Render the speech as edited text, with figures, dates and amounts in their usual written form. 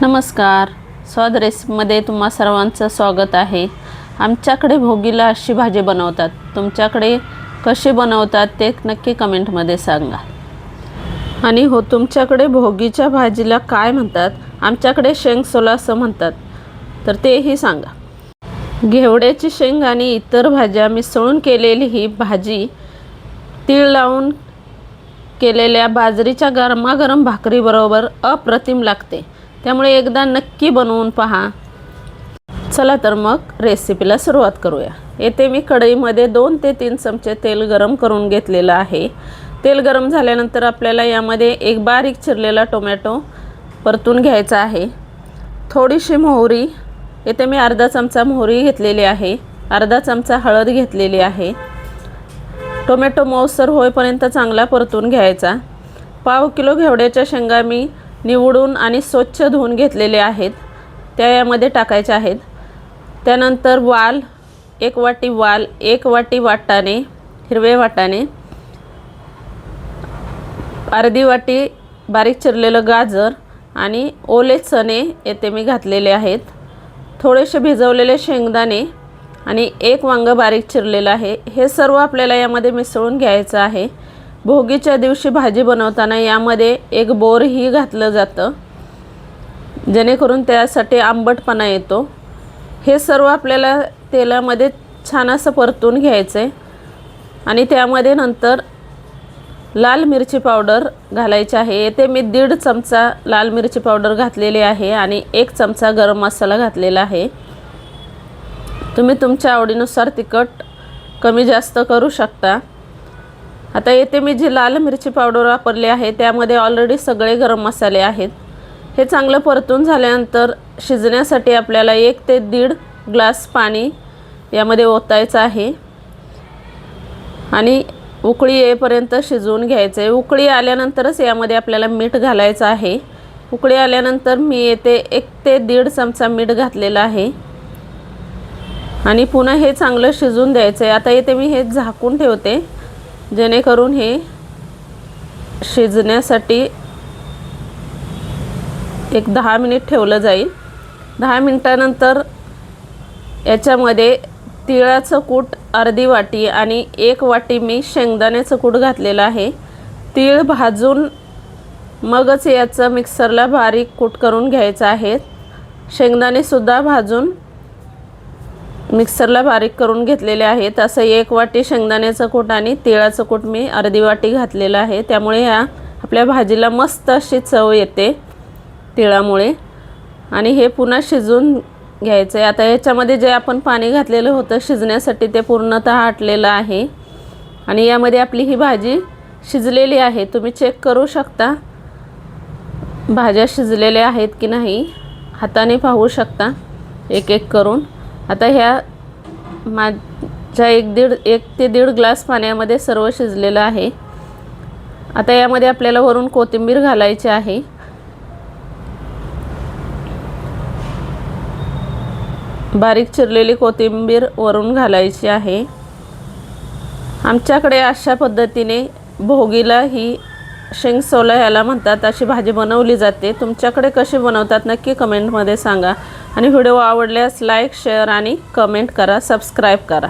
नमस्कार, स्वाद रेसिपीमध्ये तुम्हा सर्वांचं स्वागत आहे। आमच्याकडे भोगीला अशी भाजी बनवतात, तुमच्याकडे कशी बनवतात ते नक्की कमेंटमध्ये सांगा। आणि हो, तुमच्याकडे भोगीच्या भाजीला काय म्हणतात? आमच्याकडे शेंगसोला असं म्हणतात, तर तेही सांगा। घेवड्याची शेंग आणि इतर भाज्या मिसळून केलेली ही भाजी तीळ लावून केलेल्या बाजरीच्या गरमागरम भाकरीबरोबर अप्रतिम लागते, त्यामुळे एकदा नक्की बनवून पहा। चला तर मग रेसिपीला सुरुवात करूया। येथे मी कढईमध्ये 2 ते 3 चमचे तेल गरम करून घेतलेलं आहे। तेल गरम झाल्यानंतर आपल्याला यामध्ये एक बारीक चिरलेला टोमॅटो परतून घ्यायचा आहे। थोडीशी मोहरी, येथे मी अर्धा चमचा मोहरी घेतलेली आहे, अर्धा चमचा हळद घेतलेली आहे। टोमॅटो मऊसर होईपर्यंत चांगला परतून घ्यायचा। पाव किलो घेवड्याच्या शेंगा मी निवडून आणि स्वच्छ धुवून घेतलेले आहेत, त्या यामध्ये टाकायच्या आहेत। त्यानंतर वाल, 1 वाटी वाल, 1 वाटी वाटाणे, हिरवे वाटाणे, अर्धी वाटी बारीक चिरलेलं गाजर आणि ओले चणे येथे मी घातलेले आहेत। थोडेसे भिजवलेले शेंगदाणे आणि 1 वांग बारीक चिरलेलं आहे। हे सर्व आपल्याला यामध्ये मिसळून घ्यायचं आहे। भोगीच्या दिवशी भाजी बनवताना यामध्ये एक बोरही घातलं जातं, जेणेकरून त्यासाठी आंबटपणा येतो। हे सर्व आपल्याला तेलामध्ये छान असं परतून घ्यायचं आहे आणि त्यामध्ये नंतर लाल मिरची पावडर घालायची आहे। येथे मी 1.5 चमचा लाल मिरची पावडर घातलेली आहे आणि 1 चमचा गरम मसाला घातलेला आहे। तुम्ही तुमच्या आवडीनुसार तिखट कमी जास्त करू शकता। आता येथे मी जी लाल मिरची पावडर वापरली आहे त्यामध्ये ऑलरेडी सगळे गरम मसाले आहेत। हे चांगलं परतून झाल्यानंतर शिजण्यासाठी आपल्याला 1 ते 1.5 ग्लास पाणी यामध्ये ओतायचं आहे आणि उकळी येईपर्यंत शिजवून घ्यायचं आहे। उकळी आल्यानंतरच यामध्ये आपल्याला मीठ घालायचं आहे। उकळी आल्यानंतर मी येथे 1 ते 1.5 चमचा मीठ घातलेलं आहे आणि पुन्हा हे चांगलं शिजवून द्यायचं आहे। आता येथे मी हे झाकून ठेवते, जेणेकरून हे शिजण्यासाठी एक 10 मिनिट ठेवलं जाईल। 10 मिनिटानंतर याच्यामध्ये तिळाचं कूट अर्धी वाटी आणि 1 वाटी मी शेंगदाण्याचं कूट घातलेलं आहे। तीळ भाजून मगच याचं मिक्सरला बारीक कूट करून घ्यायचं आहे। शेंगदाणे सुद्धा भाजून मिक्सरला बारीक करून घेतलेले आहेत। असं 1 वाटी शेंगदाण्याचं कूट आणि तिळाचं कूट मी अर्धी वाटी घातलेलं आहे, त्यामुळे ह्या आपल्या भाजीला मस्त अशी चव येते तिळामुळे। आणि हे पुन्हा शिजवून घ्यायचं आहे। आता याच्यामध्ये जे आपण पाणी घातलेलं होतं शिजण्यासाठी ते पूर्णतः आटलेलं आहे आणि यामध्ये आपली ही भाजी शिजलेली आहे। तुम्ही चेक करू शकता भाज्या शिजलेल्या आहेत की नाही, हाताने पाहू शकता एक एक करून। आता ह्या माझ्या 1 ते 1.5 ग्लास पाण्यामध्ये सर्व शिजलेलं आहे। आता यामध्ये आपल्याला वरून कोथिंबीर घालायची आहे। बारीक चिरलेली कोथिंबीर वरून घालायची आहे। आमच्याकडे अशा पद्धतीने भोगीला ही शेंगसोला याला म्हणतात, अशी भाजी बनवली जाते। तुमच्याकडे कशी बनवतात नक्की कमेंटमध्ये सांगा आणि व्हिडिओ आवडल्यास लाईक, शेअर आणि कमेंट करा, सबस्क्राईब करा।